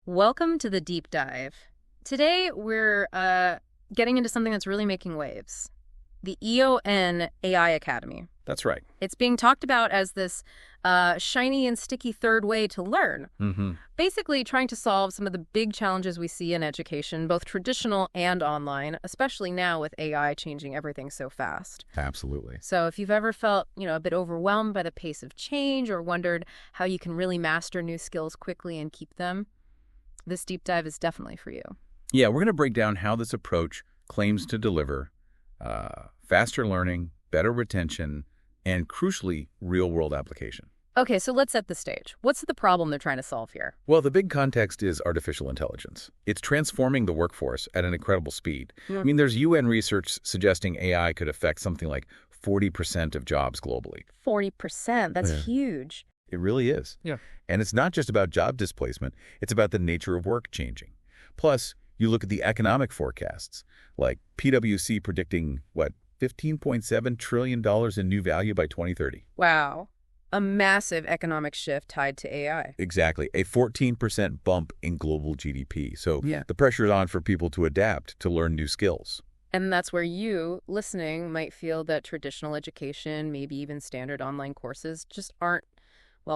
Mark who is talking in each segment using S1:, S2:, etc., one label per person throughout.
S1: Welcome to the deep dive. Today we're getting into something that's really making waves. The EON AI Academy.
S2: That's right.
S1: It's being talked about as this shiny and sticky third way to learn. Basically trying to solve some of the big challenges we see in education, both traditional and online, especially now with AI changing everything so fast.
S2: Absolutely.
S1: So if you've ever felt, a bit overwhelmed by the pace of change or wondered how you can really master new skills quickly and keep them, this deep dive is definitely for you.
S2: Yeah, we're going to break down how this approach claims to deliver faster learning, better retention, and crucially, real-world application.
S1: Okay, so let's set the stage. What's the problem they're trying to solve here?
S2: Well, the big context is artificial intelligence. It's transforming the workforce at an incredible speed. I mean, there's UN research suggesting AI could affect something like 40% of jobs globally.
S1: 40%, that's huge.
S2: It really is. Yeah. And it's not just about job displacement. It's about the nature of work changing. Plus, you look at the economic forecasts, like PwC predicting, $15.7 trillion in new value by 2030.
S1: Wow. A massive economic shift tied to AI.
S2: Exactly. A 14% bump in global GDP. So the pressure is on for people to adapt, to learn new skills.
S1: And that's where you, listening, might feel that traditional education, maybe even standard online courses, just aren't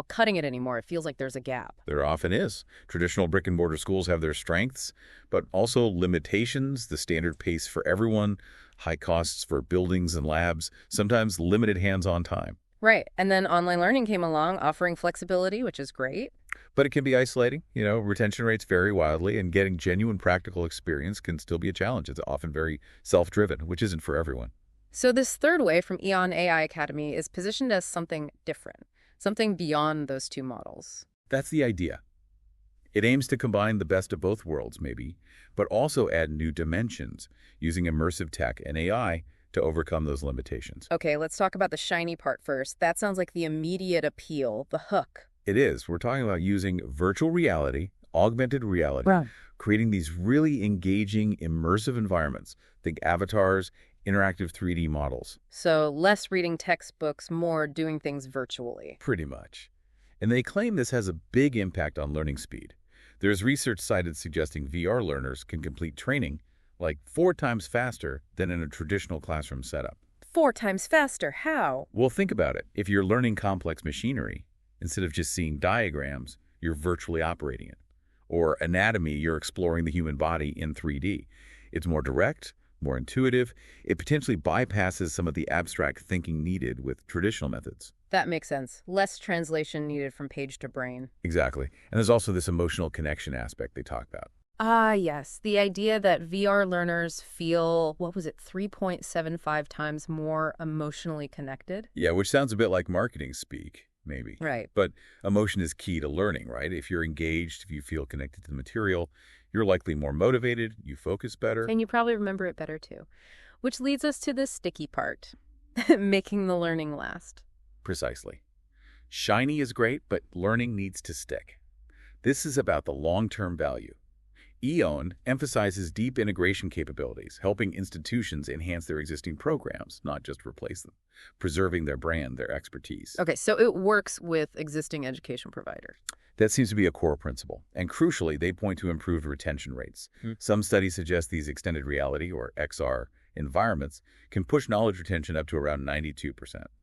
S1: cutting it anymore. It feels like there's a gap.
S2: There often is. Traditional brick-and-mortar schools have their strengths, but also limitations, the standard pace for everyone, high costs for buildings and labs, sometimes limited hands-on time.
S1: Right. And then online learning came along, offering flexibility, which is great.
S2: But it can be isolating. Retention rates vary wildly, and getting genuine practical experience can still be a challenge. It's often very self-driven, which isn't for everyone.
S1: So this third way from EON AI Academy is positioned as something different. Something beyond those two models.
S2: That's the idea. It aims to combine the best of both worlds, maybe, but also add new dimensions using immersive tech and AI to overcome those limitations.
S1: Okay, let's talk about the shiny part first. That sounds like the immediate appeal, the hook.
S2: It is. We're talking about using virtual reality, augmented reality, creating these really engaging, immersive environments. Think avatars, interactive 3D models.
S1: So less reading textbooks, more doing things virtually.
S2: Pretty much. And they claim this has a big impact on learning speed. There's research cited suggesting VR learners can complete training like 4 times faster than in a traditional classroom setup.
S1: 4 times faster? How?
S2: Well, think about it. If you're learning complex machinery, instead of just seeing diagrams, you're virtually operating it. Or anatomy, you're exploring the human body in 3D. It's more direct, more intuitive. It potentially bypasses some of the abstract thinking needed with traditional methods.
S1: That makes sense. Less translation needed from page to brain.
S2: Exactly. And there's also this emotional connection aspect they talk about.
S1: Ah, yes. The idea that VR learners feel, 3.75 times more emotionally connected?
S2: Yeah, which sounds a bit like marketing speak, maybe.
S1: Right.
S2: But emotion is key to learning, right? If you're engaged, if you feel connected to the material, you're likely more motivated, you focus better.
S1: And you probably remember it better too. Which leads us to the sticky part, making the learning last.
S2: Precisely. Shiny is great, but learning needs to stick. This is about the long-term value. EON emphasizes deep integration capabilities, helping institutions enhance their existing programs, not just replace them, preserving their brand, their expertise.
S1: Okay, so it works with existing education providers.
S2: That seems to be a core principle. And crucially, they point to improved retention rates. Some studies suggest these extended reality, or XR, environments can push knowledge retention up to around 92%.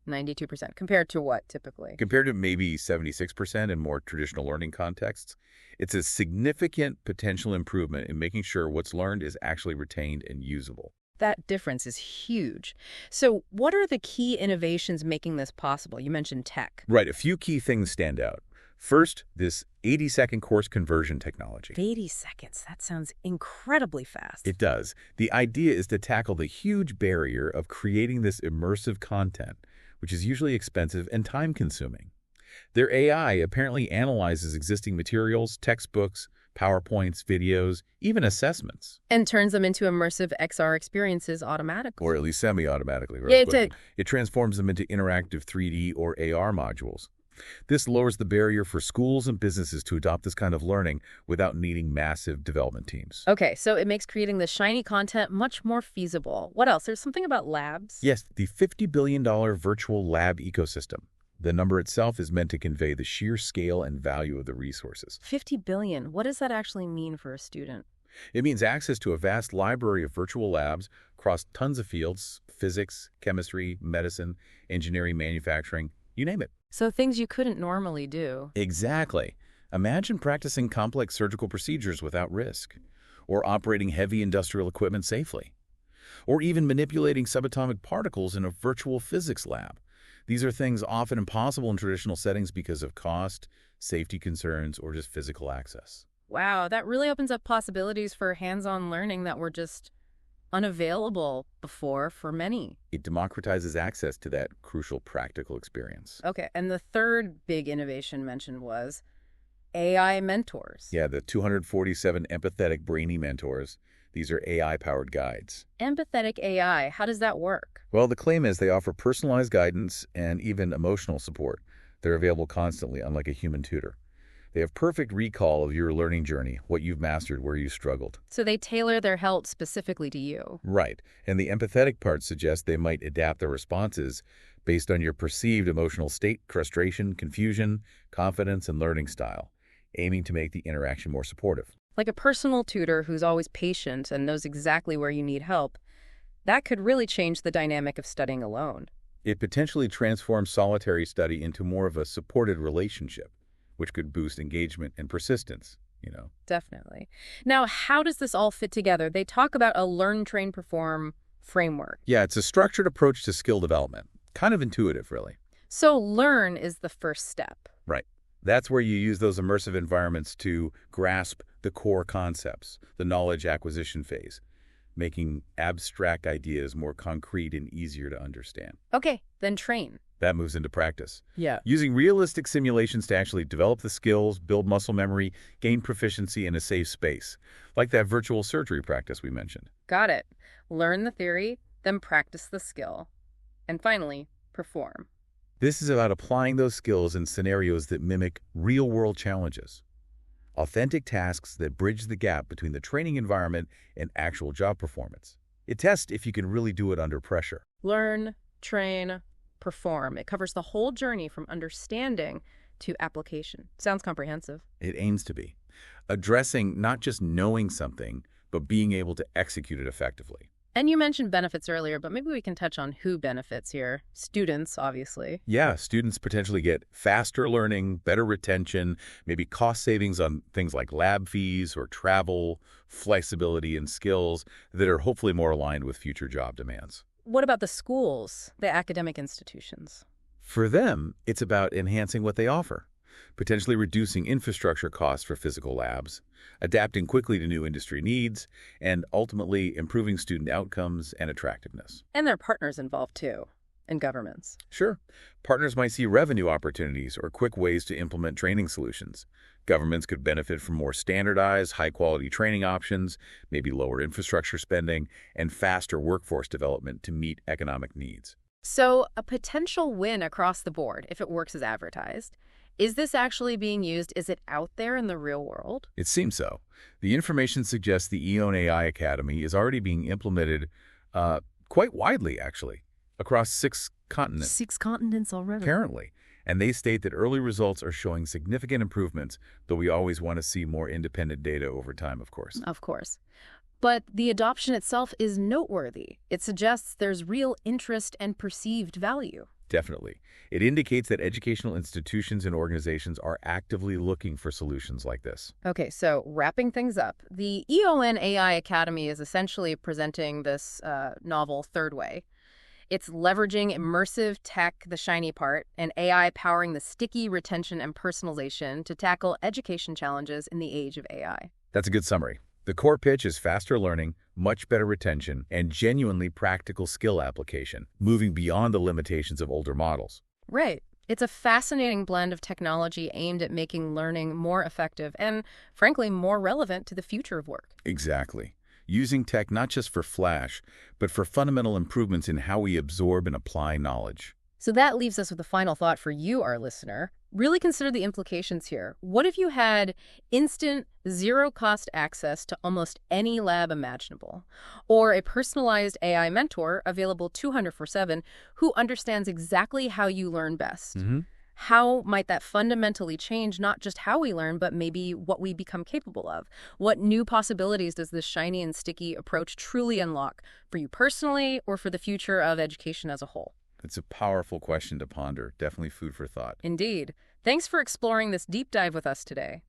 S1: 92%. Compared to what, typically?
S2: Compared to maybe 76% in more traditional learning contexts. It's a significant potential improvement in making sure what's learned is actually retained and usable.
S1: That difference is huge. So what are the key innovations making this possible? You mentioned tech.
S2: Right. A few key things stand out. First, this 80-second course conversion technology.
S1: 80 seconds. That sounds incredibly fast.
S2: It does. The idea is to tackle the huge barrier of creating this immersive content, which is usually expensive and time-consuming. Their AI apparently analyzes existing materials, textbooks, PowerPoints, videos, even assessments.
S1: And turns them into immersive XR experiences automatically.
S2: Or at least semi-automatically.
S1: Yeah,
S2: it transforms them into interactive 3D or AR modules. This lowers the barrier for schools and businesses to adopt this kind of learning without needing massive development teams.
S1: Okay, so it makes creating the shiny content much more feasible. What else? There's something about labs?
S2: Yes, the $50 billion virtual lab ecosystem. The number itself is meant to convey the sheer scale and value of the resources.
S1: 50 billion. What does that actually mean for a student?
S2: It means access to a vast library of virtual labs across tons of fields: physics, chemistry, medicine, engineering, manufacturing, you name it.
S1: So things you couldn't normally do.
S2: Exactly. Imagine practicing complex surgical procedures without risk, or operating heavy industrial equipment safely, or even manipulating subatomic particles in a virtual physics lab. These are things often impossible in traditional settings because of cost, safety concerns, or just physical access.
S1: Wow, that really opens up possibilities for hands-on learning that were just unavailable before for many.
S2: It democratizes access to that crucial practical experience.
S1: Okay, and the third big innovation mentioned was AI mentors.
S2: Yeah, the 247 empathetic brainy mentors. These are AI-powered guides.
S1: Empathetic AI, how does that work?
S2: Well, the claim is they offer personalized guidance and even emotional support. They're available constantly, unlike a human tutor. They have perfect recall of your learning journey, what you've mastered, where you struggled.
S1: So they tailor their help specifically to you.
S2: Right. And the empathetic part suggests they might adapt their responses based on your perceived emotional state, frustration, confusion, confidence, and learning style, aiming to make the interaction more supportive.
S1: Like a personal tutor who's always patient and knows exactly where you need help. That could really change the dynamic of studying alone.
S2: It potentially transforms solitary study into more of a supported relationship, which could boost engagement and persistence,
S1: Definitely. Now, how does this all fit together? They talk about a learn, train, perform framework.
S2: Yeah, it's a structured approach to skill development. Kind of intuitive, really.
S1: So learn is the first step.
S2: Right. That's where you use those immersive environments to grasp the core concepts, the knowledge acquisition phase, making abstract ideas more concrete and easier to understand.
S1: Okay, then train.
S2: That moves into practice.
S1: Yeah.
S2: Using realistic simulations to actually develop the skills, build muscle memory, gain proficiency in a safe space, like that virtual surgery practice we mentioned.
S1: Got it. Learn the theory, then practice the skill. And finally, perform.
S2: This is about applying those skills in scenarios that mimic real-world challenges. Authentic tasks that bridge the gap between the training environment and actual job performance. It tests if you can really do it under pressure.
S1: Learn, train, perform. It covers the whole journey from understanding to application. Sounds comprehensive.
S2: It aims to be. Addressing not just knowing something, but being able to execute it effectively.
S1: And you mentioned benefits earlier, but maybe we can touch on who benefits here. Students, obviously.
S2: Yeah, students potentially get faster learning, better retention, maybe cost savings on things like lab fees or travel, flexibility, and skills that are hopefully more aligned with future job demands.
S1: What about the schools, the academic institutions?
S2: For them, it's about enhancing what they offer, potentially reducing infrastructure costs for physical labs, adapting quickly to new industry needs, and ultimately improving student outcomes and attractiveness.
S1: And their partners involved too, and governments.
S2: Sure, partners might see revenue opportunities or quick ways to implement training solutions. Governments could benefit from more standardized, high-quality training options, maybe lower infrastructure spending, and faster workforce development to meet economic needs.
S1: So a potential win across the board if it works as advertised. Is this actually being used? Is it out there in the real world?
S2: It seems so. The information suggests the EON AI Academy is already being implemented quite widely, actually, across 6 continents.
S1: 6 continents already.
S2: Apparently. And they state that early results are showing significant improvements, though we always want to see more independent data over time, of course.
S1: Of course. But the adoption itself is noteworthy. It suggests there's real interest and perceived value.
S2: Definitely. It indicates that educational institutions and organizations are actively looking for solutions like this.
S1: Okay, so wrapping things up, the EON AI Academy is essentially presenting this novel third way. It's leveraging immersive tech, the shiny part, and AI powering the sticky retention and personalization to tackle education challenges in the age of AI.
S2: That's a good summary. The core pitch is faster learning, much better retention, and genuinely practical skill application, moving beyond the limitations of older models.
S1: Right. It's a fascinating blend of technology aimed at making learning more effective and, frankly, more relevant to the future of work.
S2: Exactly. Using tech not just for flash, but for fundamental improvements in how we absorb and apply knowledge.
S1: So that leaves us with a final thought for you, our listener. Really consider the implications here. What if you had instant, zero-cost access to almost any lab imaginable? Or a personalized AI mentor available 200/7 who understands exactly how you learn best? How might that fundamentally change not just how we learn, but maybe what we become capable of? What new possibilities does this shiny and sticky approach truly unlock for you personally or for the future of education as a whole?
S2: It's a powerful question to ponder. Definitely food for thought.
S1: Indeed. Thanks for exploring this deep dive with us today.